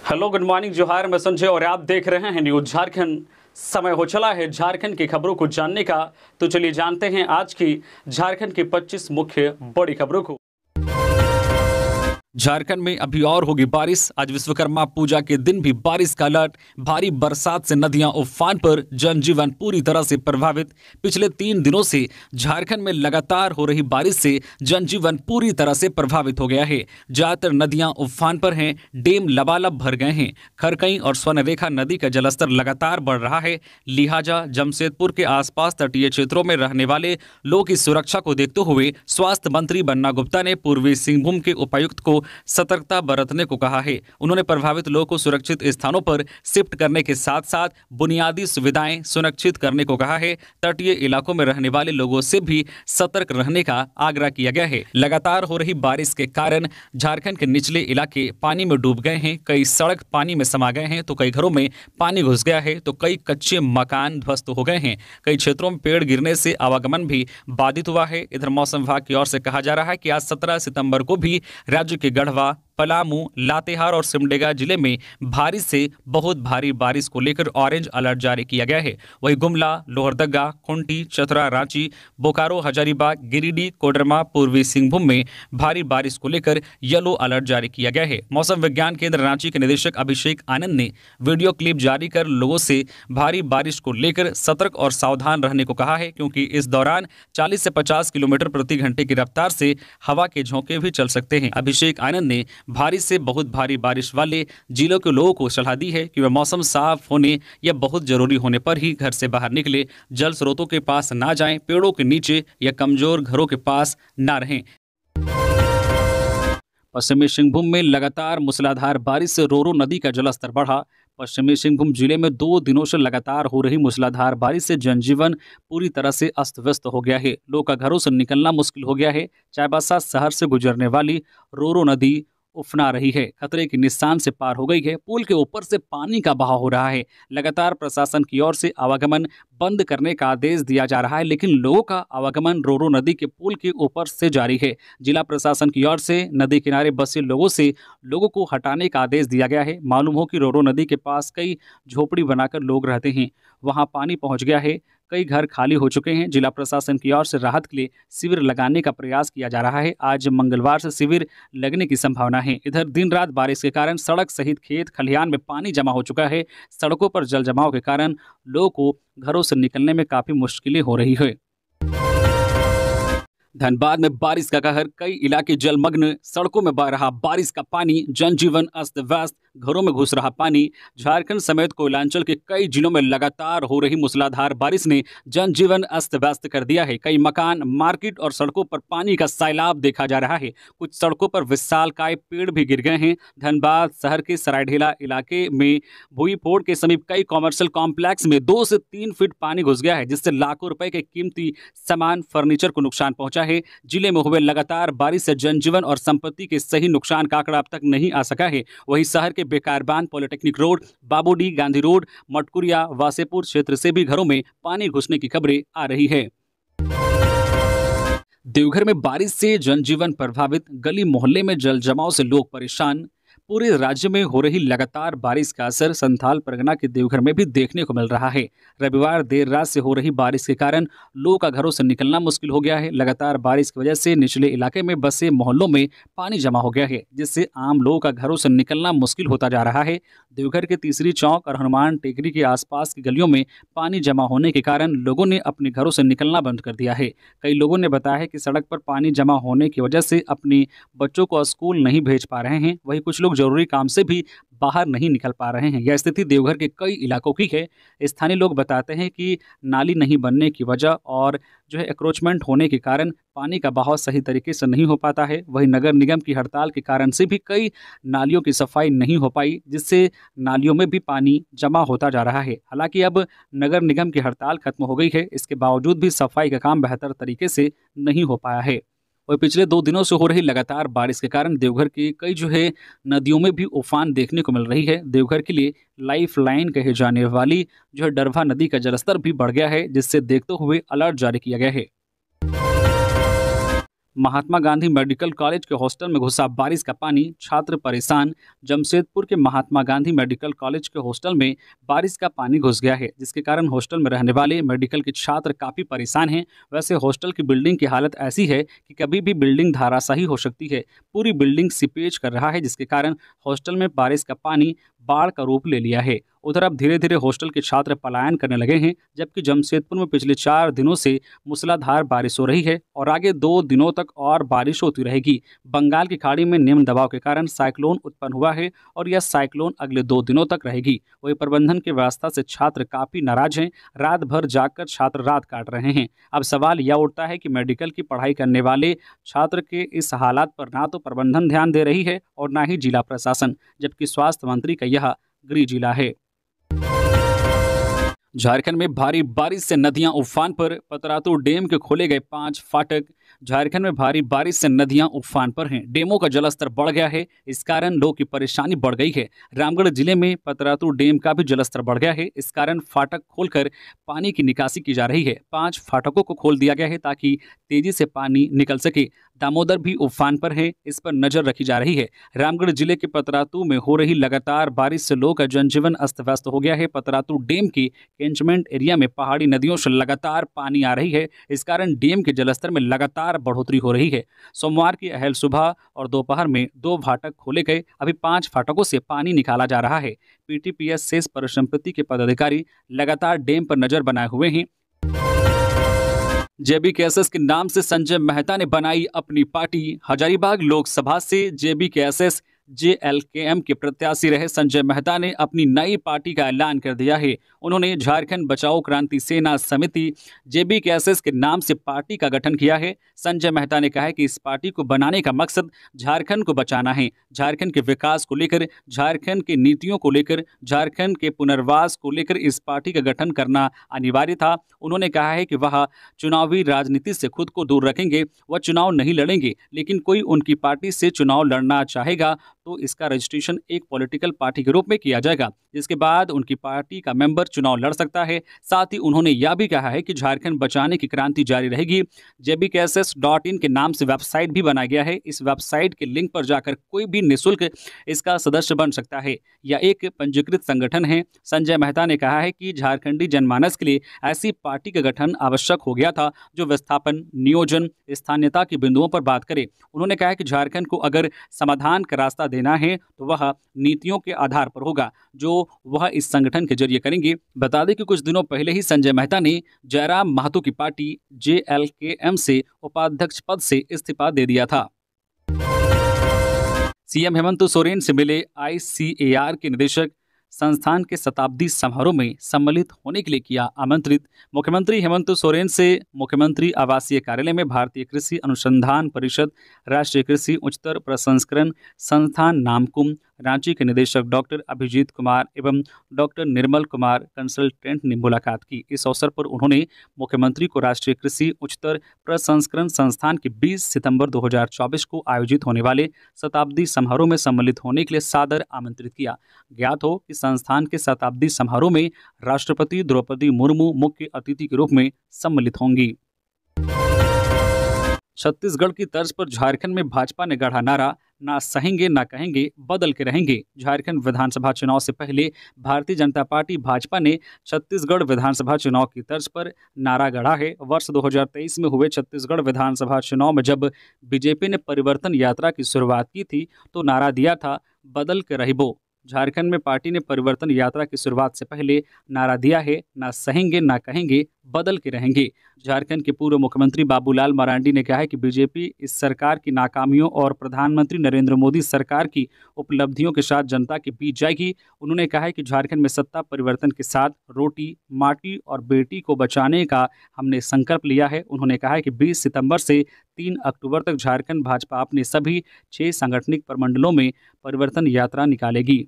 Hello, good morning, जोहार। मैं संजय और आप देख रहे हैं न्यूज झारखंड। समय हो चला है झारखंड की खबरों को जानने का, तो चलिए जानते हैं आज की झारखंड की 25 मुख्य बड़ी खबरों को। झारखंड में अभी और होगी बारिश। आज विश्वकर्मा पूजा के दिन भी बारिश का अलर्ट। भारी बरसात से नदियां उफान पर, जनजीवन पूरी तरह से प्रभावित। पिछले 3 दिनों से झारखंड में लगातार हो रही बारिश से जनजीवन पूरी तरह से प्रभावित हो गया है। ज्यादातर नदियां उफान पर हैं, डैम लबालब भर गए हैं। खरकई और स्वर्णरेखा नदी का जलस्तर लगातार बढ़ रहा है। लिहाजा जमशेदपुर के आसपास तटीय क्षेत्रों में रहने वाले लोगों की सुरक्षा को देखते हुए स्वास्थ्य मंत्री बन्ना गुप्ता ने पूर्वी सिंहभूम के उपायुक्त को सतर्कता बरतने को कहा है। उन्होंने प्रभावित लोगों को सुरक्षित स्थानों पर शिफ्ट करने के साथ साथ बुनियादी सुविधाएं सुनिश्चित करने को कहा है। तटीय इलाकों में रहने वाले लोगों से भी सतर्क रहने का आग्रह किया गया है। लगातार हो रही बारिश के कारण झारखंड के निचले इलाके पानी में डूब गए हैं। कई सड़क पानी में समा गए हैं तो कई घरों में पानी घुस गया है, तो कई कच्चे मकान ध्वस्त हो गए हैं। कई क्षेत्रों में पेड़ गिरने से आवागमन भी बाधित हुआ है। इधर मौसम विभाग की ओर से कहा जा रहा है कि आज 17 सितंबर को भी राज्य के गढ़वा, पलामू, लातेहार और सिमडेगा जिले में भारी से बहुत भारी बारिश को लेकर ऑरेंज अलर्ट जारी किया गया है। वहीं गुमला, लोहरदगा, खूंटी, चतरा, रांची, बोकारो, हजारीबाग, गिरिडीह, कोडरमा, पूर्वी सिंहभूम में भारी बारिश को लेकर येलो अलर्ट जारी किया गया है। मौसम विज्ञान केंद्र रांची के निदेशक अभिषेक आनंद ने वीडियो क्लिप जारी कर लोगों से भारी बारिश को लेकर सतर्क और सावधान रहने को कहा है, क्योंकि इस दौरान 40 से 50 किलोमीटर प्रति घंटे की रफ्तार से हवा के झोंके भी चल सकते हैं। अभिषेक आनंद ने भारी से बहुत भारी बारिश वाले जिलों के लोगों को सलाह दी है कि वे मौसम साफ होने या बहुत जरूरी होने पर ही घर से बाहर निकले, जल स्रोतों के पास ना जाएं, पेड़ों के नीचे या कमजोर घरों के पास ना रहें। पश्चिमी सिंहभूम में लगातार मूसलाधार बारिश से रोरो नदी का जलस्तर बढ़ा। पश्चिमी सिंहभूम जिले में 2 दिनों से लगातार हो रही मूसलाधार बारिश से जनजीवन पूरी तरह से अस्त व्यस्त हो गया है। लोगों का घरों से निकलना मुश्किल हो गया है। चाईबासा शहर से गुजरने वाली रोरो नदी उफना रही है, खतरे के निशान से पार हो गई है। पुल के ऊपर से पानी का बहाव हो रहा है। लगातार प्रशासन की ओर से आवागमन बंद करने का आदेश दिया जा रहा है, लेकिन लोगों का आवागमन रोरो नदी के पुल के ऊपर से जारी है। जिला प्रशासन की ओर से नदी किनारे बसे लोगों को हटाने का आदेश दिया गया है। मालूम हो कि रोरो नदी के पास कई झोपड़ी बनाकर लोग रहते हैं, वहां पानी पहुंच गया है। कई घर खाली हो चुके हैं। जिला प्रशासन की ओर से राहत के लिए शिविर लगाने का प्रयास किया जा रहा है। आज मंगलवार से शिविर लगने की संभावना है। इधर दिन रात बारिश के कारण सड़क सहित खेत खलिहान में पानी जमा हो चुका है। सड़कों पर जल जमाव के कारण लोगों को घरों से निकलने में काफी मुश्किलें हो रही है। धनबाद में बारिश का कहर, कई इलाके जलमग्न, सड़कों में बह रहा बारिश का पानी, जनजीवन अस्त व्यस्त, घरों में घुस रहा पानी। झारखंड समेत कोयलांचल के कई जिलों में लगातार हो रही मूसलाधार बारिश ने जनजीवन अस्त व्यस्त कर दिया है। कई मकान, मार्केट और सड़कों पर पानी का सैलाब देखा जा रहा है। कुछ सड़कों पर विशालकाय पेड़ भी गिर गए हैं। धनबाद शहर के सरायढेला इलाके में भुईफोड़ के समीप कई कॉमर्शियल कॉम्प्लेक्स में 2 से 3 फीट पानी घुस गया है, जिससे लाखों रुपए के कीमती सामान, फर्नीचर को नुकसान पहुंचा है। जिले में हुए लगातार बारिश से जनजीवन और संपत्ति के सही नुकसान का आंकड़ा अब तक नहीं आ सका है। वहीं शहर के बेकारबान, पॉलिटेक्निक रोड, बाबूडी, गांधी रोड, मटकुरिया, वासेपुर क्षेत्र से भी घरों में पानी घुसने की खबरें आ रही है। देवघर में बारिश से जनजीवन प्रभावित, गली मोहल्ले में जल जमाव से लोग परेशान। पूरे राज्य में हो रही लगातार बारिश का असर संथाल परगना के देवघर में भी देखने को मिल रहा है। रविवार देर रात से हो रही बारिश के कारण लोगों का घरों से निकलना मुश्किल हो गया है। लगातार बारिश की वजह से निचले इलाके में बसे मोहल्लों में पानी जमा हो गया है, जिससे आम लोगों का घरों से निकलना मुश्किल होता जा रहा है। देवघर के तीसरी चौक और हनुमान टेकरी के आसपास की गलियों में पानी जमा होने के कारण लोगों ने अपने घरों से निकलना बंद कर दिया है। कई लोगों ने बताया है कि सड़क पर पानी जमा होने की वजह से अपने बच्चों को स्कूल नहीं भेज पा रहे हैं। वहीं कुछ लोग जरूरी काम से भी बाहर नहीं निकल पा रहे हैं। यह स्थिति देवघर के कई इलाकों की है। स्थानीय लोग बताते हैं कि नाली नहीं बनने की वजह और एक्रोचमेंट होने के कारण पानी का बहाव सही तरीके से नहीं हो पाता है। वहीं नगर निगम की हड़ताल के कारण से भी कई नालियों की सफाई नहीं हो पाई, जिससे नालियों में भी पानी जमा होता जा रहा है। हालांकि अब नगर निगम की हड़ताल खत्म हो गई है, इसके बावजूद भी सफाई का काम बेहतर तरीके से नहीं हो पाया है। और पिछले 2 दिनों से हो रही लगातार बारिश के कारण देवघर की कई नदियों में भी उफान देखने को मिल रही है। देवघर के लिए लाइफ लाइन कहे जाने वाली डरभा नदी का जलस्तर भी बढ़ गया है, जिससे देखते हुए अलर्ट जारी किया गया है। महात्मा गांधी मेडिकल कॉलेज के हॉस्टल में घुसा बारिश का पानी, छात्र परेशान। जमशेदपुर के महात्मा गांधी मेडिकल कॉलेज के हॉस्टल में बारिश का पानी घुस गया है, जिसके कारण हॉस्टल में रहने वाले मेडिकल के छात्र काफ़ी परेशान हैं। वैसे हॉस्टल की बिल्डिंग की हालत ऐसी है कि कभी भी बिल्डिंग धराशायी हो सकती है। पूरी बिल्डिंग सीपेज कर रहा है, जिसके कारण हॉस्टल में बारिश का पानी बाढ़ का रूप ले लिया है। उधर अब धीरे धीरे हॉस्टल के छात्र पलायन करने लगे हैं, जबकि जमशेदपुर में पिछले 4 दिनों से मूसलाधार बारिश हो रही है और आगे 2 दिनों तक और बारिश होती रहेगी। बंगाल की खाड़ी में निम्न दबाव के कारण साइक्लोन उत्पन्न हुआ है और यह साइक्लोन अगले 2 दिनों तक रहेगी। वही प्रबंधन की व्यवस्था से छात्र काफ़ी नाराज हैं। रात भर जागकर छात्र रात काट रहे हैं। अब सवाल यह उठता है कि मेडिकल की पढ़ाई करने वाले छात्र के इस हालात पर ना तो प्रबंधन ध्यान दे रही है और ना ही जिला प्रशासन, जबकि स्वास्थ्य मंत्री का यह गृह जिला है। झारखंड में भारी बारिश से नदियां उफान पर, पतरातू डैम के खोले गए 5 फाटक। झारखंड में भारी बारिश से नदियां उफान पर हैं। डैमों का जलस्तर बढ़ गया है, इस कारण लोगों की परेशानी बढ़ गई है। रामगढ़ जिले में पतरातू डैम का भी जलस्तर बढ़ गया है, इस कारण फाटक खोलकर पानी की निकासी की जा रही है। 5 फाटकों को खोल दिया गया है ताकि तेजी से पानी निकल सके। दामोदर भी उफान पर है, इस पर नजर रखी जा रही है। रामगढ़ जिले के पतरातू में हो रही लगातार बारिश से लोगों का जनजीवन अस्त व्यस्त हो गया है। पतरातू डैम की कैंचमेंट एरिया में पहाड़ी नदियों से लगातार पानी आ रही है, इस कारण डैम के जलस्तर में लगातार बढ़ोतरी हो रही है। सोमवार की अहल सुबह और दोपहर में 2 फाटक खोले गए, अभी 5 फाटकों से पानी निकाला जा रहा है। पीटीपीएस शेष परिसंपत्ति के पदाधिकारी लगातार डैम पर नजर बनाए हुए हैं। जेबीकेएसएस के नाम से संजय मेहता ने बनाई अपनी पार्टी। हजारीबाग लोकसभा से जेबीकेएसएस जेएलकेएम के प्रत्याशी रहे संजय मेहता ने अपनी नई पार्टी का ऐलान कर दिया है। उन्होंने झारखंड बचाओ क्रांति सेना समिति जेबीकेएसएस के नाम से पार्टी का गठन किया है। संजय मेहता ने कहा है कि इस पार्टी को बनाने का मकसद झारखंड को बचाना है। झारखंड के विकास को लेकर, झारखंड की नीतियों को लेकर, झारखंड के पुनर्वास को लेकर इस पार्टी का गठन करना अनिवार्य था। उन्होंने कहा है कि वह चुनावी राजनीति से खुद को दूर रखेंगे, वह चुनाव नहीं लड़ेंगे, लेकिन कोई उनकी पार्टी से चुनाव लड़ना चाहेगा तो इसका रजिस्ट्रेशन एक पॉलिटिकल पार्टी के रूप में किया जाएगा, जिसके बाद उनकी पार्टी का मेंबर चुनाव लड़ सकता है। साथ ही उन्होंने यह भी कहा है कि झारखंड बचाने की क्रांति जारी रहेगी। jbkss.in के नाम से वेबसाइट भी बनाया गया है। इस वेबसाइट के लिंक पर जाकर कोई भी निःशुल्क इसका सदस्य बन सकता है। यह एक पंजीकृत संगठन है। संजय मेहता ने कहा है कि झारखंडी जनमानस के लिए ऐसी पार्टी का गठन आवश्यक हो गया था जो विस्थापन, नियोजन, स्थानीयता के बिंदुओं पर बात करे। उन्होंने कहा कि झारखंड को अगर समाधान का रास्ता देना है तो वह नीतियों के आधार पर होगा जो वह इस संगठन के जरिए करेंगे। बता दें कि कुछ दिनों पहले ही संजय मेहता ने जयराम महतो की पार्टी जेएलकेएम से उपाध्यक्ष पद से इस्तीफा दे दिया था। सीएम हेमंत सोरेन से मिले आईसीएआर के निदेशक, संस्थान के शताब्दी समारोह में सम्मिलित होने के लिए किया आमंत्रित। मुख्यमंत्री हेमंत सोरेन से मुख्यमंत्री आवासीय कार्यालय में भारतीय कृषि अनुसंधान परिषद, राष्ट्रीय कृषि उच्चतर प्रसंस्करण संस्थान नामकुम, रांची के निदेशक डॉक्टर अभिजीत कुमार एवं डॉक्टर निर्मल कुमार कंसल्टेंट ने मुलाकात की। इस अवसर पर उन्होंने मुख्यमंत्री को राष्ट्रीय कृषि उच्चतर प्रसंस्करण संस्थान के 20 सितंबर 2024 को आयोजित होने वाले शताब्दी समारोह में सम्मिलित होने के लिए सादर आमंत्रित किया। ज्ञात हो कि संस्थान के शताब्दी समारोह में राष्ट्रपति द्रौपदी मुर्मू मुख्य अतिथि के रूप में सम्मिलित होंगी। छत्तीसगढ़ की तर्ज पर झारखंड में भाजपा ने गढ़ा नारा, ना सहेंगे ना कहेंगे, बदल के रहेंगे। झारखंड विधानसभा चुनाव से पहले भारतीय जनता पार्टी भाजपा ने छत्तीसगढ़ विधानसभा चुनाव की तर्ज पर नारा गढ़ा है। वर्ष 2023 में हुए छत्तीसगढ़ विधानसभा चुनाव में जब बीजेपी ने परिवर्तन यात्रा की शुरुआत की थी तो नारा दिया था, बदल के रहिबो। झारखंड में पार्टी ने परिवर्तन यात्रा की शुरुआत से पहले नारा दिया है, ना सहेंगे ना कहेंगे, बदल के रहेंगे। झारखंड के पूर्व मुख्यमंत्री बाबूलाल मरांडी ने कहा है कि बीजेपी इस सरकार की नाकामियों और प्रधानमंत्री नरेंद्र मोदी सरकार की उपलब्धियों के साथ जनता के बीच जाएगी। उन्होंने कहा है कि झारखंड में सत्ता परिवर्तन के साथ रोटी, माटी और बेटी को बचाने का हमने संकल्प लिया है। उन्होंने कहा है कि 20 सितंबर से 3 अक्टूबर तक झारखंड भाजपा अपने सभी 6 सांगठनिक प्रमंडलों में परिवर्तन यात्रा निकालेगी।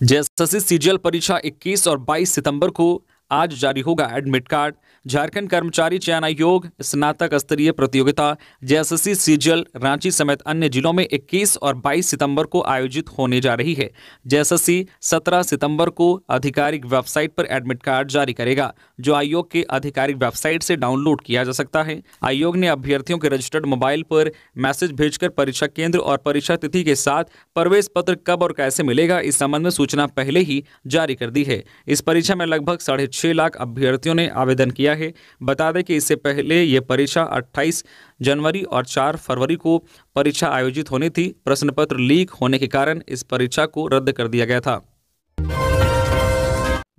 जेएसएससी सीजीएल परीक्षा 21 और 22 सितंबर को आज जारी होगा एडमिट कार्ड। झारखंड कर्मचारी चयन आयोग स्नातक स्तरीय प्रतियोगिता जेएसएससी सीजीएल रांची समेत अन्य जिलों में 21 और 22 सितंबर को आयोजित होने जा रही है। जेएसएससी 17 सितंबर को आधिकारिक वेबसाइट पर एडमिट कार्ड जारी करेगा, जो आयोग के आधिकारिक वेबसाइट से डाउनलोड किया जा सकता है। आयोग ने अभ्यर्थियों के रजिस्टर्ड मोबाइल पर मैसेज भेजकर परीक्षा केंद्र और परीक्षा तिथि के साथ प्रवेश पत्र कब और कैसे मिलेगा इस संबंध में सूचना पहले ही जारी कर दी है। इस परीक्षा में लगभग 6.5 लाख अभ्यर्थियों ने आवेदन किया है। बता दें कि इससे पहले ये परीक्षा 28 जनवरी और 4 फरवरी को परीक्षा आयोजित होनी थी। प्रश्न पत्र लीक होने के कारण इस परीक्षा को रद्द कर दिया गया था।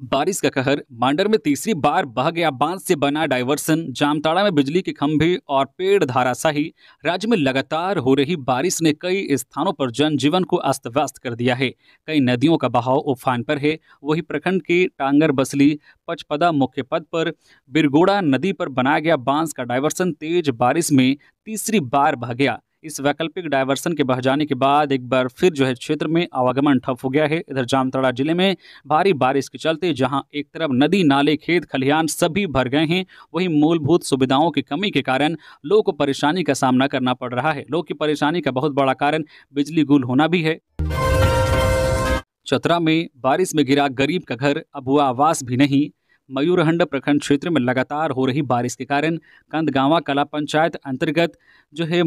बारिश का कहर, मांडर में तीसरी बार बह गया बांध से बना डायवर्सन। जामताड़ा में बिजली के खंभे और पेड़ धराशाही। राज्य में लगातार हो रही बारिश ने कई स्थानों पर जनजीवन को अस्त व्यस्त कर दिया है। कई नदियों का बहाव उफान पर है। वही प्रखंड के टांगर बसली पचपदा मुख्य पद पर बिरगोड़ा नदी पर बनाया गया बांस का डायवर्सन तेज बारिश में तीसरी बार बह गया। इस वैकल्पिक डायवर्सन के बह जाने के बाद एक बार फिर क्षेत्र में आवागमन ठप हो गया है। इधर जामताड़ा जिले में भारी बारिश के चलते जहां एक तरफ नदी नाले खेत खलिहान सभी भर गए हैं, वहीं मूलभूत सुविधाओं की कमी के कारण लोगों को परेशानी का सामना करना पड़ रहा है। लोग की परेशानी का बहुत बड़ा कारण बिजली गुल होना भी है। चतरा में बारिश में गिरा गरीब का घर, अब हुआ आवास भी नहीं। मयूरहंड प्रखंड क्षेत्र में लगातार हो रही बारिश के कारण कंदगांवा कला पंचायत अंतर्गत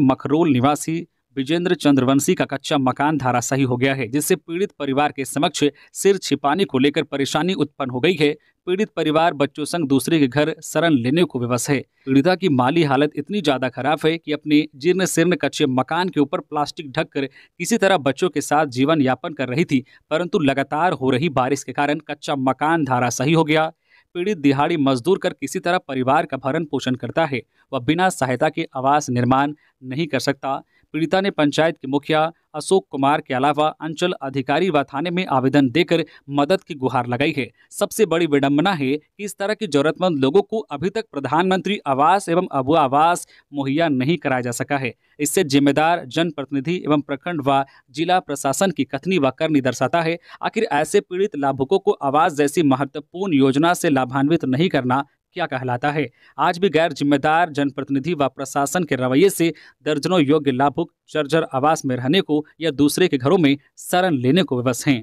मखरोल निवासी विजेंद्र चंद्रवंशी का कच्चा मकान धराशायी हो गया है, जिससे पीड़ित परिवार के समक्ष सिर छिपाने को लेकर परेशानी उत्पन्न हो गई है। पीड़ित परिवार बच्चों संग दूसरे के घर शरण लेने को विवश है। पीड़िता की माली हालत इतनी ज्यादा खराब है कि अपने जीर्ण शीर्ण कच्चे मकान के ऊपर प्लास्टिक ढककर किसी तरह बच्चों के साथ जीवन यापन कर रही थी, परंतु लगातार हो रही बारिश के कारण कच्चा मकान धराशायी हो गया। पीड़ित दिहाड़ी मजदूर कर किसी तरह परिवार का भरण पोषण करता है, वह बिना सहायता के आवास निर्माण नहीं कर सकता। पीड़िता ने पंचायत के मुखिया अशोक कुमार के अलावा अंचल अधिकारी व थाने में आवेदन देकर मदद की गुहार लगाई है। सबसे बड़ी विडंबना है कि इस तरह के जरूरतमंद लोगों को अभी तक प्रधानमंत्री आवास एवं अबुआ आवास मुहैया नहीं कराया जा सका है। इससे जिम्मेदार जनप्रतिनिधि एवं प्रखंड व जिला प्रशासन की कथनी व करनी दर्शाता है। आखिर ऐसे पीड़ित लाभुकों को आवास जैसी महत्वपूर्ण योजना से लाभान्वित नहीं करना क्या कहलाता है? आज भी गैर जिम्मेदार जनप्रतिनिधि व प्रशासन के रवैये से दर्जनों योग्य लाभुक जर्जर आवास में रहने को या दूसरे के घरों में शरण लेने को विवश हैं।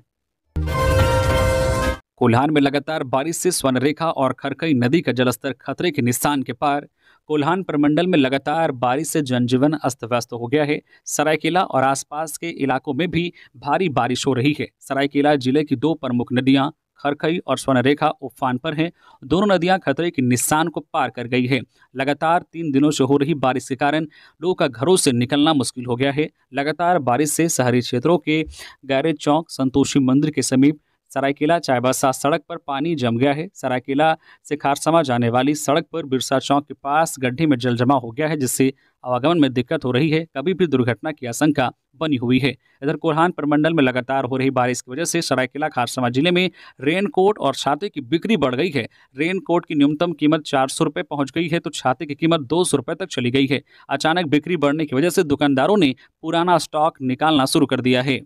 कोल्हान में लगातार बारिश से स्वर्णरेखा और खरकई नदी का जलस्तर खतरे के निशान के पार। कोल्हान प्रमंडल में लगातार बारिश से जनजीवन अस्त व्यस्त हो गया है। सरायकेला और आसपास के इलाकों में भी भारी बारिश हो रही है। सरायकेला जिले की 2 प्रमुख नदियां खरकई और स्वर्णरेखा उफान पर हैं। दोनों नदियां खतरे के निशान को पार कर गई है। लगातार 3 दिनों से हो रही बारिश के कारण लोगों का घरों से निकलना मुश्किल हो गया है। लगातार बारिश से शहरी क्षेत्रों के गैरेज चौक, संतोषी मंदिर के समीप सरायकेला चायबासा सड़क पर पानी जम गया है। सरायकेला से खारसमा जाने वाली सड़क पर बिरसा चौक के पास गड्ढे में जल जमा हो गया है, जिससे आवागमन में दिक्कत हो रही है। कभी भी दुर्घटना की आशंका बनी हुई है। इधर कोल्हान प्रमंडल में लगातार हो रही बारिश की वजह से सरायकेला खारसमा जिले में रेनकोट और छाते की बिक्री बढ़ गई है। रेनकोट की न्यूनतम कीमत 400 रुपये पहुंच गई है, तो छाते की कीमत 200 रुपये तक चली गई है। अचानक बिक्री बढ़ने की वजह से दुकानदारों ने पुराना स्टॉक निकालना शुरू कर दिया है।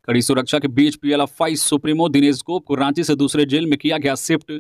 कड़ी सुरक्षा के बीच पीएलएफआई सुप्रीमो दिनेश गोप को रांची से दूसरे जेल में किया गया शिफ्ट।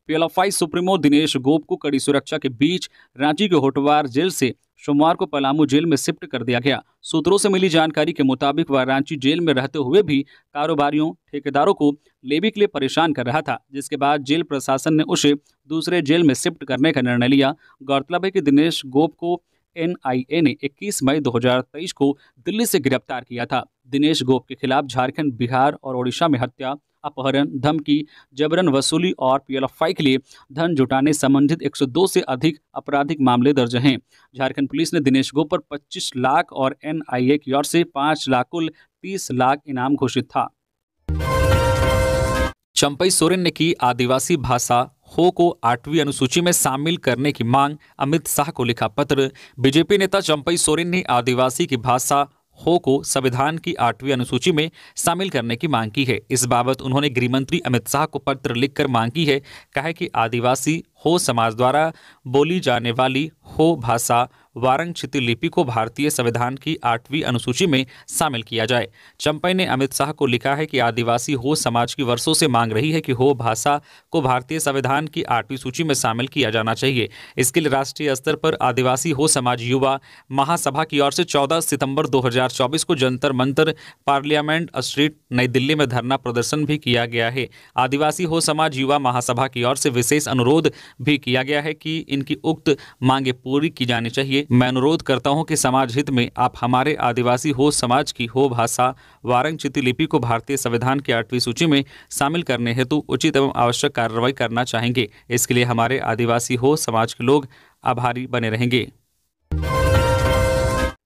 पीएलएफआई सुप्रीमो दिनेश गोप को कड़ी सुरक्षा के बीच रांची के होटवार जेल से सोमवार को पलामू जेल में शिफ्ट कर दिया गया। सूत्रों से मिली जानकारी के मुताबिक वह रांची जेल में रहते हुए भी कारोबारियों ठेकेदारों को लेवी के लिए परेशान कर रहा था, जिसके बाद जेल प्रशासन ने उसे दूसरे जेल में शिफ्ट करने का निर्णय लिया। गौरतलब है कि दिनेश गोप को एनआईए ने 21 मई 2023 को दिल्ली से गिरफ्तार किया था। दिनेश गोप के खिलाफ झारखंड, बिहार और ओडिशा में हत्या, अपहरण, धमकी, जबरन वसूली और पीएलएफआई के लिए धन जुटाने संबंधित 102 से अधिक आपराधिक मामले दर्ज हैं। झारखंड पुलिस ने दिनेश गोप पर 25 लाख और एनआईए की ओर से 5 लाख कुल 30 लाख इनाम घोषित था। चंपई सोरेन ने की आदिवासी भाषा हो को 8वीं अनुसूची में शामिल करने की मांग। अमित शाह को लिखा पत्र। बीजेपी नेता चंपई सोरेन ने आदिवासी की भाषा हो को संविधान की 8वीं अनुसूची में शामिल करने की मांग की है। इस बाबत उन्होंने गृह मंत्री अमित शाह को पत्र लिखकर मांग की है। कहा कि आदिवासी हो समाज द्वारा बोली जाने वाली हो भाषा वारंग क्षिति लिपि को भारतीय संविधान की 8वीं अनुसूची में शामिल किया जाए। चंपई ने अमित शाह को लिखा है कि आदिवासी हो समाज की वर्षों से मांग रही है कि हो भाषा को भारतीय संविधान की 8वीं सूची में शामिल किया जाना चाहिए। इसके लिए राष्ट्रीय स्तर पर आदिवासी हो समाज युवा महासभा की ओर से 14 सितंबर 2024 को जंतर मंतर पार्लियामेंट स्ट्रीट नई दिल्ली में धरना प्रदर्शन भी किया गया है। आदिवासी हो समाज युवा महासभा की ओर से विशेष अनुरोध भी किया गया है कि इनकी उक्त मांगे पूरी की जानी चाहिए। मैं अनुरोध करता हूं कि समाज हित में आप हमारे आदिवासी हो समाज की हो भाषा वारंग क्षिति लिपि को भारतीय संविधान की 8वीं सूची में शामिल करने हेतु उचित एवं आवश्यक कार्रवाई करना चाहेंगे। इसके लिए हमारे आदिवासी हो समाज के लोग आभारी बने रहेंगे।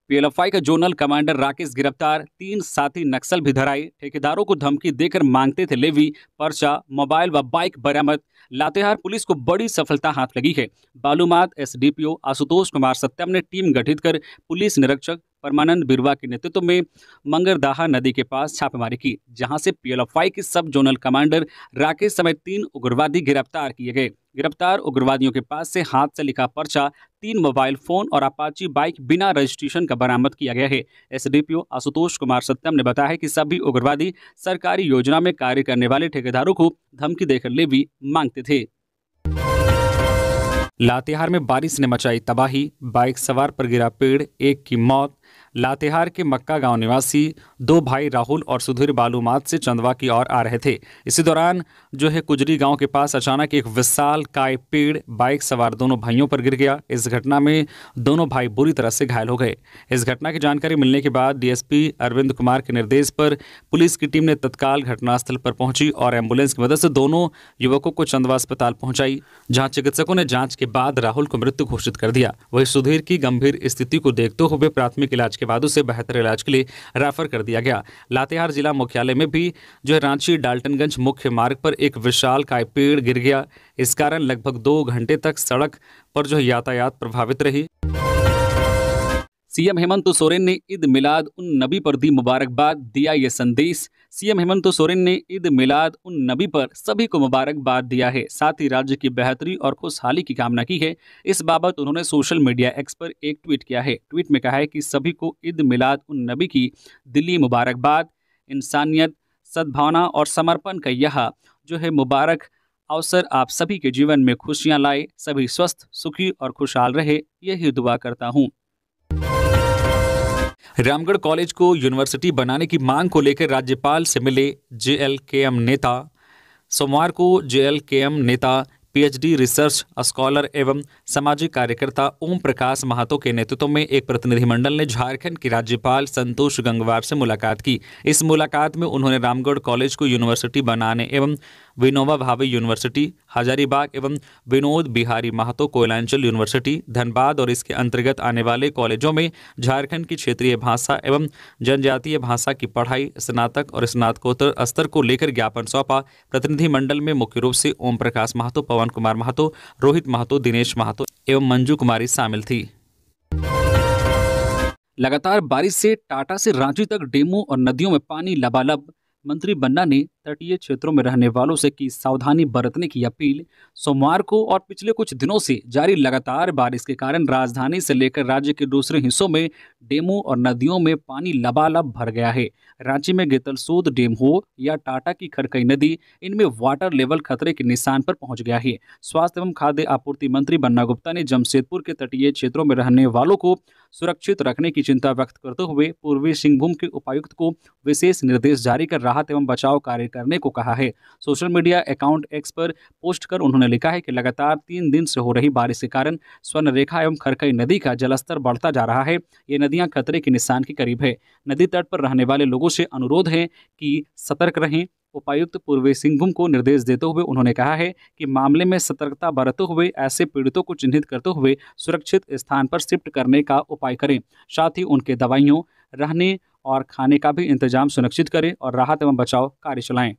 पीएलएफआई का जोनल कमांडर राकेश गिरफ्तार, 3 साथी नक्सल भी धराए। ठेकेदारों को धमकी देकर मांगते थे लेवी, पर्चा, मोबाइल व बाइक बरामद। लातेहार पुलिस को बड़ी सफलता हाथ लगी है। बालूमाथ एसडीपीओ आशुतोष कुमार सत्यम ने टीम गठित कर पुलिस निरीक्षक परमानंद बिरवा के नेतृत्व में मंगरदाहा नदी के पास छापेमारी की, जहां से पीएलएफआई के सब जोनल कमांडर राकेश समेत 3 उग्रवादी गिरफ्तार किए गए। गिरफ्तार उग्रवादियों के पास से हाथ से लिखा पर्चा, 3 मोबाइल फोन और अपाची बाइक बिना रजिस्ट्रेशन का बरामद किया गया है। एसडीपीओ आशुतोष कुमार सत्यम ने बताया है कि सभी उग्रवादी सरकारी योजना में कार्य करने वाले ठेकेदारों को धमकी देकर लेवी मांगते थे। लातेहार में बारिश ने मचाई तबाही, बाइक सवार पर गिरा पेड़, एक की मौत। लातेहार के मक्का गांव निवासी 2 भाई राहुल और सुधीर बालूमाथ से चंदवा की ओर आ रहे थे। इसी दौरान कुजरी गांव के पास अचानक एक विशाल काय पेड़ बाइक सवार दोनों भाइयों पर गिर गया। इस घटना में दोनों भाई बुरी तरह से घायल हो गए। इस घटना की जानकारी मिलने के बाद डीएसपी अरविंद कुमार के निर्देश पर पुलिस की टीम ने तत्काल घटनास्थल पर पहुंची और एम्बुलेंस की मदद से दोनों युवकों को चंदवा अस्पताल पहुंचाई, जहां चिकित्सकों ने जांच के बाद राहुल को मृत घोषित कर दिया। वहीं सुधीर की गंभीर स्थिति को देखते हुए प्राथमिक इलाज के बाद उसे बेहतर इलाज के लिए रेफर कर दिया गया। लातेहार जिला मुख्यालय में भी रांची डाल्टनगंज मुख्य मार्ग पर एक विशाल काय पेड़ गिर गया। इस कारण लगभग 2 घंटे तक सड़क पर यातायात प्रभावित रही। सीएम हेमंत सोरेन ने ईद मिलाद उन नबी पर दी मुबारकबाद, दिया ये संदेश। सीएम हेमंत सोरेन ने ईद मिलाद उन नबी पर सभी को मुबारकबाद दिया है, साथ ही राज्य की बेहतरी और खुशहाली की कामना की है। इस बाबत उन्होंने सोशल मीडिया एक्स पर एक ट्वीट किया है। ट्वीट में कहा है कि सभी को ईद मिलाद उन नबी की दिली मुबारकबाद। इंसानियत, सद्भावना और समर्पण का यह मुबारक अवसर आप सभी के जीवन में खुशियां लाए, सभी स्वस्थ, सुखी और खुशहाल रहे, यही दुआ करता हूँ। रामगढ़ कॉलेज को यूनिवर्सिटी बनाने की मांग को लेकर राज्यपाल से मिले जेएलकेएम नेता। सोमवार को जेएलकेएम नेता पीएचडी रिसर्च स्कॉलर एवं सामाजिक कार्यकर्ता ओम प्रकाश महातो के नेतृत्व में एक प्रतिनिधिमंडल ने झारखंड के राज्यपाल संतोष गंगवार से मुलाकात की। इस मुलाकात में उन्होंने रामगढ़ कॉलेज को यूनिवर्सिटी बनाने एवं विनोबा भावे यूनिवर्सिटी, हजारीबाग एवं विनोद बिहारी महतो कोयलांचल यूनिवर्सिटी, धनबाद और इसके अंतर्गत आने वाले कॉलेजों में झारखंड की क्षेत्रीय भाषा एवं जनजातीय भाषा की पढ़ाई, स्नातक और स्नातकोत्तर स्तर को लेकर ज्ञापन सौंपा। प्रतिनिधिमंडल में मुख्य रूप से ओम प्रकाश महतो, पवन कुमार महतो, रोहित महतो, दिनेश महतो एवं मंजू कुमारी शामिल थी। लगातार बारिश से टाटा से रांची तक डेमों और नदियों में पानी लबालब। मंत्री बन्ना ने तटीय क्षेत्रों में रहने वालों से की सावधानी बरतने की अपील। सोमवार को और पिछले कुछ दिनों से जारी लगातार बारिश के कारण राजधानी से लेकर राज्य के दूसरे हिस्सों में डेमों और नदियों में पानी लबालब भर गया है। रांची में गेतलसूद डैम हो या टाटा की खरकई नदी, इनमें वाटर लेवल खतरे के निशान पर पहुंच गया है। स्वास्थ्य एवं खाद्य आपूर्ति मंत्री बन्ना गुप्ता ने जमशेदपुर के तटीय क्षेत्रों में रहने वालों को सुरक्षित रखने की चिंता व्यक्त करते हुए पूर्वी सिंहभूम के उपायुक्त को विशेष निर्देश जारी कर राहत एवं बचाव कार्य करने को कहा है। सोशल मीडिया अकाउंट एक्स पर पोस्ट कर उन्होंने लिखा है कि लगातार 3 दिन से हो रही बारिश के कारण स्वर्णरेखा एवं खरकई नदी का जलस्तर बढ़ता जा रहा है। ये नदियां खतरे के निशान के करीब है। नदी तट पर रहने वाले लोगों से अनुरोध है कि सतर्क रहें। उपायुक्त पूर्वी सिंहभूम को निर्देश देते हुए उन्होंने कहा है कि मामले में सतर्कता बरतते हुए ऐसे पीड़ितों को चिन्हित करते हुए सुरक्षित स्थान पर शिफ्ट करने का उपाय करें। साथ ही उनके दवाइयों, रहने और खाने का भी इंतजाम सुनिश्चित करें और राहत एवं बचाव कार्य चलाएं।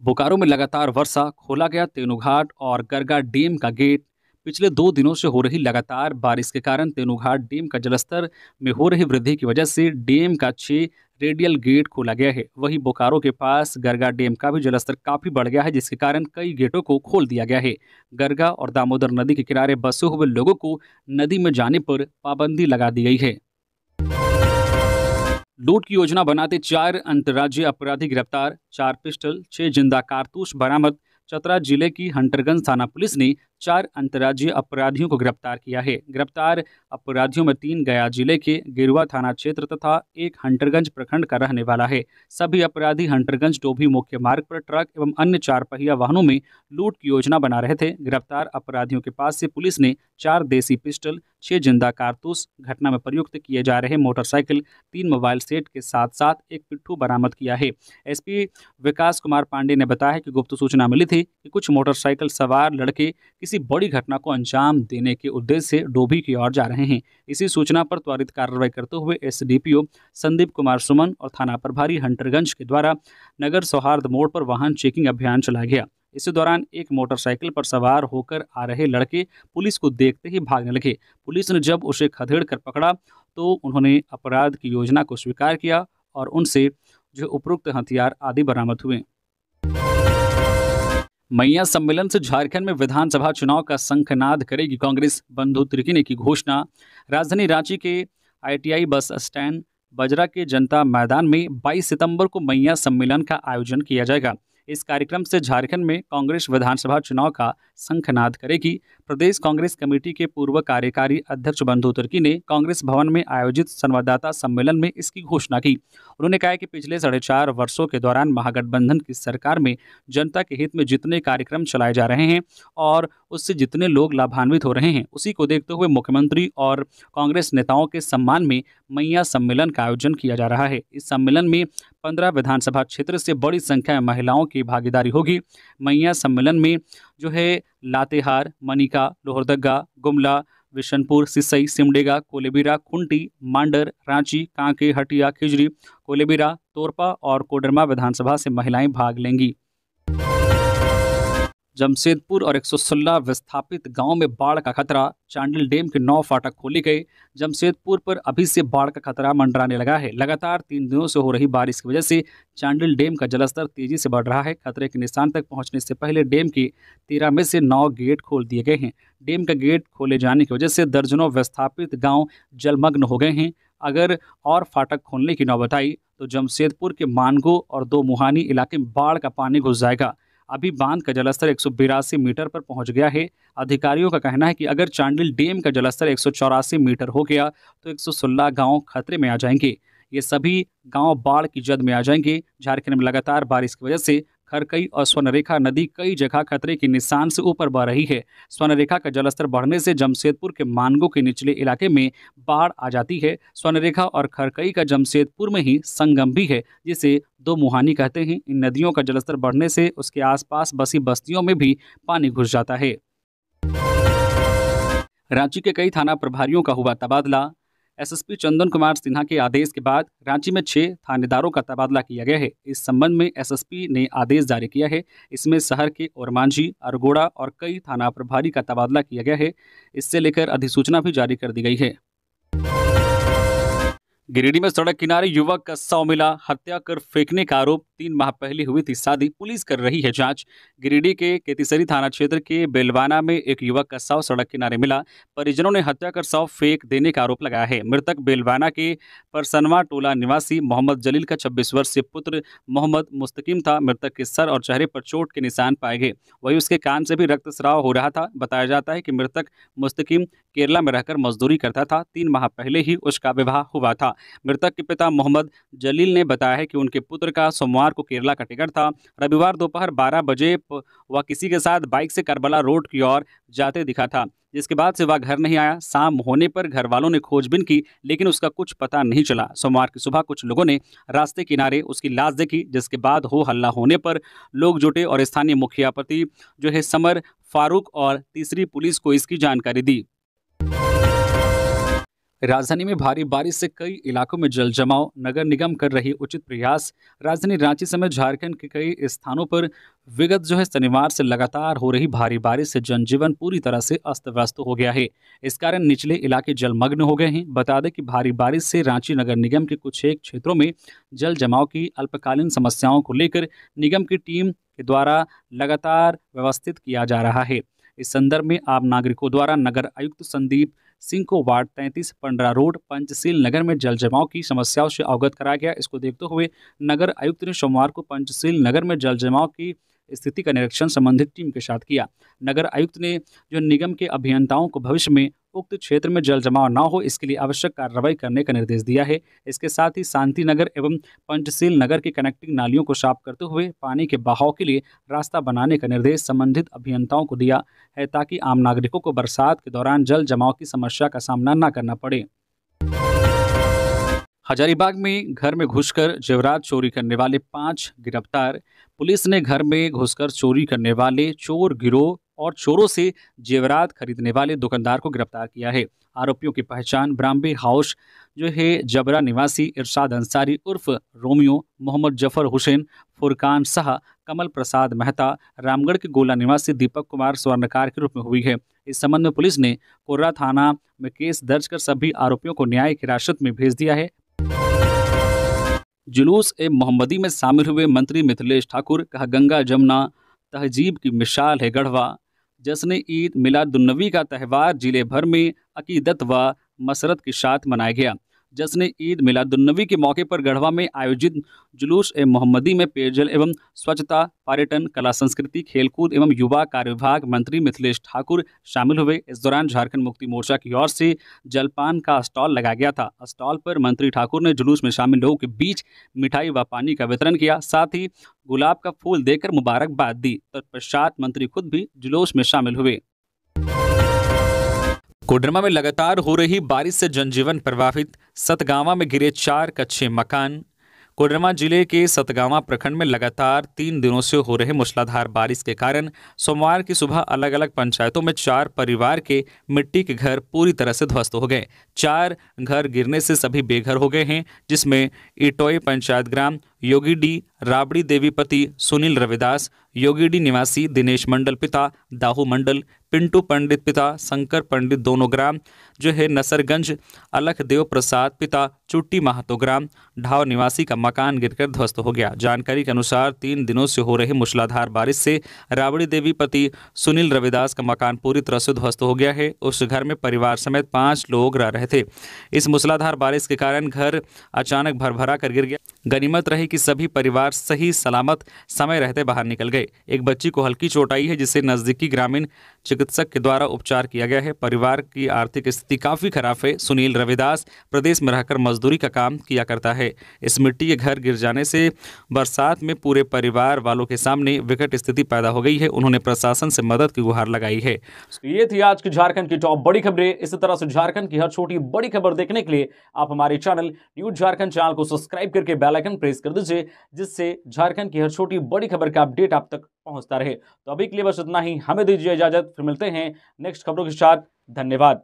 बोकारो में लगातार वर्षा, खोला गया तेनुघाट और गरगा डैम का गेट। पिछले 2 दिनों से हो रही लगातार बारिश के कारण तेनूघाट डैम का जलस्तर में हो रही वृद्धि की वजह से डैम का 6 रेडियल गेट खोला गया है। वहीं बोकारो के पास गरगा डैम का भी जलस्तर काफी बढ़ गया है, जिसके कारण कई गेटों को खोल दिया गया है। गरगा और दामोदर नदी के किनारे बसे हुए लोगों को नदी में जाने पर पाबंदी लगा दी गई है। लूट की योजना बनाते 4 अंतर्राज्यीय अपराधी गिरफ्तार, 4 पिस्टल 6 जिंदा कारतूस बरामद। चतरा जिले की हंटरगंज थाना पुलिस ने 4 अंतर्राज्यीय अपराधियों को गिरफ्तार किया है। गिरफ्तार अपराधियों में 3 गया जिले के गेरुआ थाना क्षेत्र तथा एक हंटरगंज प्रखंड का रहने वाला है। सभी अपराधी हंटरगंज डोभी मुख्य मार्ग पर ट्रक एवं अन्य 4 पहिया वाहनों में लूट की योजना बना रहे थे। गिरफ्तार अपराधियों के पास से पुलिस ने 4 देसी पिस्टल, 6 जिंदा कारतूस, घटना में प्रयुक्त किए जा रहे मोटरसाइकिल, 3 मोबाइल सेट के साथ साथ एक पिट्ठू बरामद किया है। एसपी विकास कुमार पांडे ने बताया कि गुप्त सूचना मिली थी कि कुछ मोटरसाइकिल सवार लड़के किसी बड़ी घटना को अंजाम देने के उद्देश्य से डोभी की ओर जा रहे हैं। इसी सूचना पर त्वरित कार्रवाई करते हुए एसडीपीओ संदीप कुमार सुमन और थाना प्रभारी हंटरगंज के द्वारा नगर सौहार्द मोड़ पर वाहन चेकिंग अभियान चलाया गया। इसी दौरान एक मोटरसाइकिल पर सवार होकर आ रहे लड़के पुलिस को देखते ही भागने लगे। पुलिस ने जब उसे खदेड़ कर पकड़ा तो उन्होंने अपराध की योजना को स्वीकार किया और उनसे जो उपरोक्त हथियार आदि बरामद हुए। मैया सम्मेलन से झारखंड में विधानसभा चुनाव का शंखनाद करेगी कांग्रेस, बंधु त्रिकी की घोषणा। राजधानी रांची के आईटीआई बस स्टैंड बजरा के जनता मैदान में 22 सितंबर को मैया सम्मेलन का आयोजन किया जाएगा। इस कार्यक्रम से झारखंड में कांग्रेस विधानसभा चुनाव का शंखनाद करेगी। प्रदेश कांग्रेस कमेटी के पूर्व कार्यकारी अध्यक्ष बंधु तिर्की ने कांग्रेस भवन में आयोजित संवाददाता सम्मेलन में इसकी घोषणा की। उन्होंने कहा कि पिछले 4.5 वर्षों के दौरान महागठबंधन की सरकार में जनता के हित में जितने कार्यक्रम चलाए जा रहे हैं और उससे जितने लोग लाभान्वित हो रहे हैं, उसी को देखते हुए मुख्यमंत्री और कांग्रेस नेताओं के सम्मान में मैया सम्मेलन का आयोजन किया जा रहा है। इस सम्मेलन में 15 विधानसभा क्षेत्र से बड़ी संख्या में महिलाओं की भागीदारी होगी। मैया सम्मेलन में जो है लातेहार, मनिका, लोहरदगा, गुमला, बिशनपुर, सिसई, सिमडेगा, कोलेबिरा, खुंटी, मांडर, रांची, कांके, हटिया, खिजरी, कोलेबिरा, तोरपा और कोडरमा विधानसभा से महिलाएं भाग लेंगी। जमशेदपुर और 116 विस्थापित गांव में बाढ़ का खतरा, चांडिल डैम के 9 फाटक खोले गए। जमशेदपुर पर अभी से बाढ़ का खतरा मंडराने लगा है। लगातार 3 दिनों से हो रही बारिश की वजह से चांडिल डैम का जलस्तर तेजी से बढ़ रहा है। खतरे के निशान तक पहुंचने से पहले डैम के 13 में से 9 गेट खोल दिए गए हैं। डैम का गेट खोले जाने की वजह से दर्जनों विस्थापित गाँव जलमग्न हो गए हैं। अगर और फाटक खोलने की नौबत आई तो जमशेदपुर के मानगो और 2 मुहानी इलाके में बाढ़ का पानी घुस जाएगा। अभी बांध का जलस्तर 182 मीटर पर पहुंच गया है। अधिकारियों का कहना है कि अगर चांडिल डैम का जलस्तर 184 मीटर हो गया तो 116 गांव खतरे में आ जाएंगे। ये सभी गांव बाढ़ की जद में आ जाएंगे। झारखंड में लगातार बारिश की वजह से खरकई और स्वर्णरेखा नदी कई जगह खतरे के निशान से ऊपर बह रही है। स्वर्णरेखा का जलस्तर बढ़ने से जमशेदपुर के मानगो के निचले इलाके में बाढ़ आ जाती है। स्वर्णरेखा और खरकई का जमशेदपुर में ही संगम भी है, जिसे 2 मुहानी कहते हैं। इन नदियों का जलस्तर बढ़ने से उसके आसपास बसी बस्तियों में भी पानी घुस जाता है। रांची के कई थाना प्रभारियों का हुआ तबादला। एसएसपी चंदन कुमार सिन्हा के आदेश के बाद रांची में 6 थानेदारों का तबादला किया गया है। इस संबंध में एसएसपी ने आदेश जारी किया है। इसमें शहर के ओरमांझी, अरगोड़ा और कई थाना प्रभारी का तबादला किया गया है। इससे लेकर अधिसूचना भी जारी कर दी गई है। गिरिडीह में सड़क किनारे युवक का शव मिला, हत्या कर फेंकने का आरोप। 3 माह पहले हुई थी शादी, पुलिस कर रही है जांच। गिरिडीह के केतिसरी थाना क्षेत्र के बेलवाना में एक युवक का शव सड़क किनारे मिला। परिजनों ने हत्या कर शव फेंक देने का आरोप लगाया है। मृतक बेलवाना के परसनवा टोला निवासी मोहम्मद जलील का 26 वर्षीय पुत्र मोहम्मद मुस्तकीम था। मृतक के सर और चेहरे पर चोट के निशान पाए गए। वहीं उसके कान से भी रक्तस्राव हो रहा था। बताया जाता है कि मृतक मुस्तकीम केरला में रहकर मजदूरी करता था। 3 माह पहले ही उसका विवाह हुआ था। मृतक के पिता मोहम्मद जलील ने बताया है कि उनके पुत्र का सोमवार को केरला का टिकट था। रविवार दोपहर 12 बजे वह किसी के साथ बाइक से करबला रोड की ओर जाते दिखा था, जिसके बाद से वह घर नहीं आया। शाम होने पर घर वालों ने खोजबीन की, लेकिन उसका कुछ पता नहीं चला। सोमवार की सुबह कुछ लोगों ने रास्ते किनारे उसकी लाश देखी, जिसके बाद हो हल्ला होने पर लोग जुटे और स्थानीय मुखिया पति जो है समर फारूक और तीसरी पुलिस को इसकी जानकारी दी। राजधानी में भारी बारिश से कई इलाकों में जल जमाव, नगर निगम कर रही उचित प्रयास। राजधानी रांची समेत झारखंड के कई स्थानों पर विगत शनिवार से लगातार हो रही भारी बारिश से जनजीवन पूरी तरह से अस्त व्यस्त हो गया है। इस कारण निचले इलाके जलमग्न हो गए हैं। बता दें कि भारी बारिश से रांची नगर निगम के कुछ एक क्षेत्रों में जल जमाव की अल्पकालीन समस्याओं को लेकर निगम की टीम के द्वारा लगातार व्यवस्थित किया जा रहा है। इस संदर्भ में आम नागरिकों द्वारा नगर आयुक्त संदीप सिंह को वार्ड 33 पंडरा रोड पंचशील नगर में जल जमाव की समस्याओं से अवगत कराया गया। इसको देखते हुए नगर आयुक्त ने सोमवार को पंचशील नगर में जल जमाव की स्थिति का निरीक्षण संबंधित टीम के साथ किया। नगर आयुक्त ने निगम के अभियंताओं को भविष्य में उक्त क्षेत्र में जल जमाव न हो इसके लिए आवश्यक कार्रवाई करने का निर्देश दिया है। इसके साथ ही शांति नगर एवं पंचशील नगर की कनेक्टिंग नालियों को साफ करते हुए पानी के बहाव के लिए रास्ता बनाने का निर्देश संबंधित अभियंताओं को दिया है, ताकि आम नागरिकों को बरसात के दौरान जल जमाव की समस्या का सामना न करना पड़े। हजारीबाग में घर में घुसकर जेवरात चोरी करने वाले 5 गिरफ्तार। पुलिस ने घर में घुसकर चोरी करने वाले चोर गिरोह और चोरों से जेवरात खरीदने वाले दुकानदार को गिरफ्तार किया है। आरोपियों की पहचान ब्राम्बे हाउस जबरा निवासी इरशाद अंसारी उर्फ रोमियो, मोहम्मद जफर हुसैन, फुरकान शाह, कमल प्रसाद मेहता, रामगढ़ के गोला निवासी दीपक कुमार स्वर्णकार के रूप में हुई है। इस संबंध में पुलिस ने कोर्रा थाना में केस दर्ज कर सभी आरोपियों को न्यायिक हिरासत में भेज दिया है। जुलूस ए मोहम्मदी में शामिल हुए मंत्री मिथिलेश ठाकुर कहा, गंगा जमुना तहजीब की मिसाल है गढ़वा। जश्न ईद मिलादुन्नबी का त्यौहार जिले भर में अकीदत व मसरत के साथ मनाया गया। जश्न ईद मिलादुन्नबी के मौके पर गढ़वा में आयोजित जुलूस ए मोहम्मदी में पेयजल एवं स्वच्छता, पर्यटन, कला संस्कृति, खेलकूद एवं युवा कार्य विभाग मंत्री मिथिलेश ठाकुर शामिल हुए। इस दौरान झारखंड मुक्ति मोर्चा की ओर से जलपान का स्टॉल लगाया गया था। स्टॉल पर मंत्री ठाकुर ने जुलूस में शामिल लोगों के बीच मिठाई व पानी का वितरण किया, साथ ही गुलाब का फूल देकर मुबारकबाद दी। तत्पश्चात मंत्री खुद भी जुलूस में शामिल हुए। कोडरमा में लगातार हो रही बारिश से जनजीवन प्रभावित। सतगावा में गिरे 4 कच्चे मकान। कोडरमा जिले के सतगावा प्रखंड में लगातार 3 दिनों से हो रहे मूसलाधार बारिश के कारण सोमवार की सुबह अलग अलग पंचायतों में 4 परिवार के मिट्टी के घर पूरी तरह से ध्वस्त हो गए। 4 घर गिरने से सभी बेघर हो गए हैं, जिसमें इटोई पंचायत ग्राम योगीडी राबड़ी देवी पति सुनील रविदास, योगीडी निवासी दिनेश मंडल पिता दाहू मंडल, पिंटू पंडित पिता शंकर पंडित दोनों ग्राम नसरगंज, अलख देव प्रसाद पिता चुट्टी महतो ग्राम ढाव निवासी का मकान गिरकर ध्वस्त हो गया। जानकारी के अनुसार 3 दिनों से हो रहे मूसलाधार बारिश से राबड़ी देवी पति सुनील रविदास का मकान पूरी तरह से ध्वस्त हो गया है। उस घर में परिवार समेत 5 लोग रह रहे थे। इस मूसलाधार बारिश के कारण घर अचानक भरभरा कर गिर गया। गनीमत रही कि सभी परिवार सही सलामत समय रहते बाहर निकल गए। एक बच्ची को हल्की चोट आई है, जिसे नजदीकी ग्रामीण चिकित्सक के द्वारा उपचार किया गया है। परिवार की आर्थिक स्थिति काफी खराब है। सुनील रविदास प्रदेश में रहकर मजदूरी का काम किया करता है। इस मिट्टी के घर गिर जाने से बरसात में पूरे परिवार वालों के सामने विकट स्थिति पैदा हो गई है। उन्होंने प्रशासन से मदद की गुहार लगाई है। ये थी आज की झारखंड की टॉप बड़ी खबरें। इसी तरह से झारखंड की हर छोटी बड़ी खबर देखने के लिए आप हमारे चैनल न्यूज झारखंड चैनल को सब्सक्राइब करके बेल आइकन प्रेस कर दीजिए, जिससे झारखंड की हर छोटी बड़ी खबर का अपडेट आप तक पहुंचता रहे। तो अभी के लिए बस इतना ही। हमें दीजिए इजाजत, फिर मिलते हैं नेक्स्ट खबरों के साथ। धन्यवाद।